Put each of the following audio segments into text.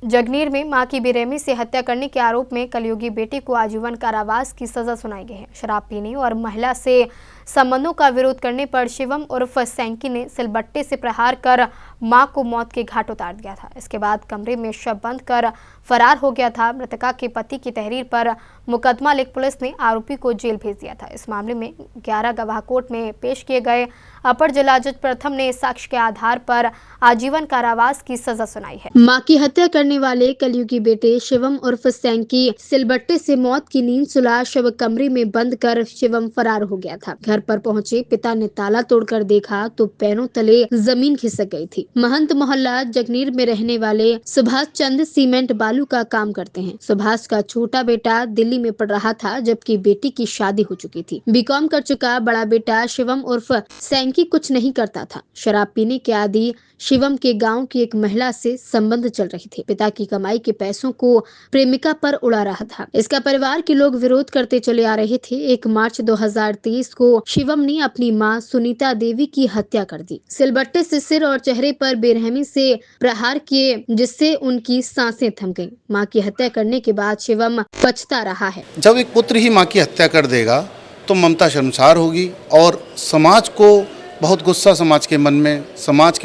जगनीर में मां की बेरहमी से हत्या करने के आरोप में कलयुगी बेटे को आजीवन कारावास की सजा सुनाई गई है। शराब पीने और महिला से संबंधों का विरोध करने पर शिवम उर्फ सैंकी ने सिलबट्टे से प्रहार कर मां को मौत के घाट उतार दिया था। इसके बाद कमरे में शव बंद कर फरार हो गया था। मृतका के पति की तहरीर पर मुकदमा लिख पुलिस ने आरोपी को जेल भेज दिया था। इस मामले में 11 गवाह कोर्ट में पेश किए गए। अपर जिला जज प्रथम ने साक्ष्य के आधार पर आजीवन कारावास की सजा सुनाई है। मां की हत्या करने वाले कलयुगी बेटे शिवम उर्फ सैंकी सिलबट्टे से मौत की नींद सुला शव कमरे में बंद कर शिवम फरार हो गया था। घर पर पहुंचे पिता ने ताला तोड़कर देखा तो पैरों तले जमीन खिसक गई थी। महंत मोहल्ला जगनीर में रहने वाले सुभाष चंद सीमेंट बालू का काम करते हैं। सुभाष का छोटा बेटा दिल्ली में पढ़ रहा था, जबकि बेटी की शादी हो चुकी थी। बीकॉम कर चुका बड़ा बेटा शिवम उर्फ सैंकी कुछ नहीं करता था। शराब पीने के आदि शिवम के गांव की एक महिला से संबंध चल रही थे। पिता की कमाई के पैसों को प्रेमिका पर उड़ा रहा था। इसका परिवार के लोग विरोध करते चले आ रहे थे। 1 मार्च 2023 को शिवम ने अपनी मां सुनीता देवी की हत्या कर दी। सिलबट्टे से सिर और चेहरे पर बेरहमी से प्रहार किए, जिससे उनकी सांसें थम गईं। मां की हत्या करने के बाद शिवम पछता रहा है। जब एक पुत्र ही मां की हत्या कर देगा तो ममता शर्मसार होगी और समाज को बहुत गुस्सा, समाज के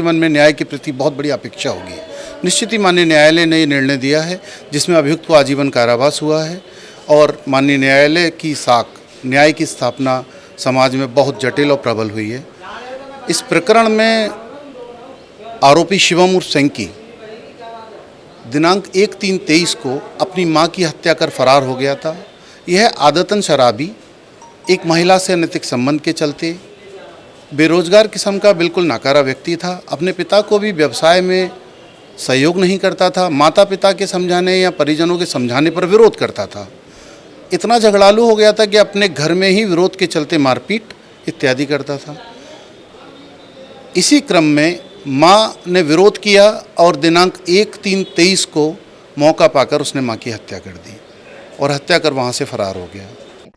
मन में न्याय के प्रति बहुत बड़ी अपेक्षा होगी। निश्चित ही माननीय न्यायालय ने ये निर्णय दिया है जिसमें अभियुक्त को आजीवन कारावास हुआ है और माननीय न्यायालय की साख न्याय की स्थापना समाज में बहुत जटिल और प्रबल हुई है। इस प्रकरण में आरोपी शिवम उर्फ सैंकी दिनांक 1/3/23 को अपनी मां की हत्या कर फरार हो गया था। यह आदतन शराबी, एक महिला से अनैतिक संबंध के चलते बेरोजगार किस्म का बिल्कुल नाकारा व्यक्ति था। अपने पिता को भी व्यवसाय में सहयोग नहीं करता था। माता पिता के समझाने या परिजनों के समझाने पर विरोध करता था। इतना झगड़ालू हो गया था कि अपने घर में ही विरोध के चलते मारपीट इत्यादि करता था। इसी क्रम में मां ने विरोध किया और दिनांक 1/3/23 को मौका पाकर उसने मां की हत्या कर दी और हत्या कर वहां से फरार हो गया।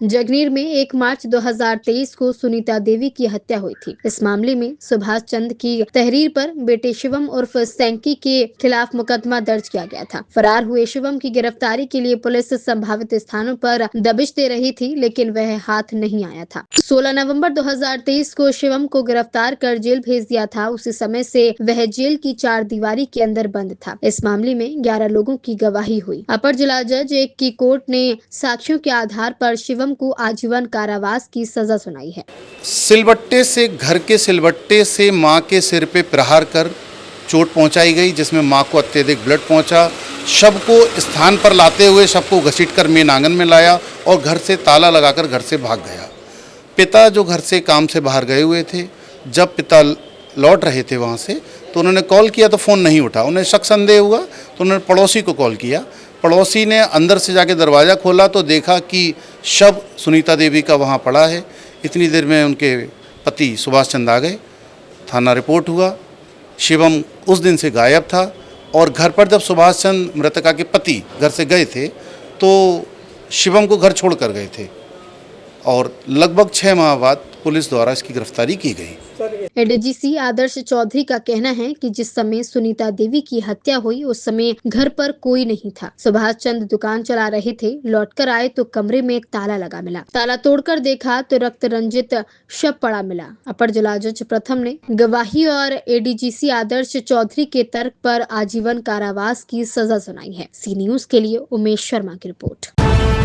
जगनीर में 1 मार्च 2023 को सुनीता देवी की हत्या हुई थी। इस मामले में सुभाष चंद की तहरीर पर बेटे शिवम उर्फ सैंकी के खिलाफ मुकदमा दर्ज किया गया था। फरार हुए शिवम की गिरफ्तारी के लिए पुलिस संभावित स्थानों पर दबिश दे रही थी, लेकिन वह हाथ नहीं आया था। 16 नवंबर 2023 को शिवम को गिरफ्तार कर जेल भेज दिया था। उसी समय से वह जेल की 4 दीवारी के अंदर बंद था। इस मामले में 11 लोगों की गवाही हुई। अपर जिला जज 1 की कोर्ट ने साक्ष्यों के आधार पर शिवम को आजीवन कारावास की सजा सुनाई है। घर के सिलबट्टे से मां के सिर पे प्रहार कर चोट पहुंचाई गई, जिसमें मां को अत्यधिक ब्लड पहुंचा। शव को स्थान पर लाते हुए शव को घसीटकर मेन आंगन में लाया और घर से ताला लगाकर घर से भाग गया। पिता जो घर से काम से बाहर गए हुए थे, जब पिता लौट रहे थे वहां से तो उन्होंने कॉल किया तो फ़ोन नहीं उठा। उन्हें शक संदेह हुआ तो उन्होंने पड़ोसी को कॉल किया। पड़ोसी ने अंदर से जाके दरवाज़ा खोला तो देखा कि शव सुनीता देवी का वहाँ पड़ा है। इतनी देर में उनके पति सुभाष चंद आ गए। थाना रिपोर्ट हुआ। शिवम उस दिन से गायब था और घर पर जब सुभाष चंद मृतका के पति घर से गए थे तो शिवम को घर छोड़ कर गए थे और लगभग 6 माह बाद पुलिस द्वारा इसकी गिरफ्तारी की गई। एडीजीसी आदर्श चौधरी का कहना है कि जिस समय सुनीता देवी की हत्या हुई उस समय घर पर कोई नहीं था। सुभाष चंद दुकान चला रहे थे। लौटकर आए तो कमरे में एक ताला लगा मिला। ताला तोड़कर देखा तो रक्त रंजित शव पड़ा मिला। अपर जिला जज प्रथम ने गवाही और एडीजीसी आदर्श चौधरी के तर्क पर आजीवन कारावास की सजा सुनाई है। सी न्यूज के लिए उमेश शर्मा की रिपोर्ट।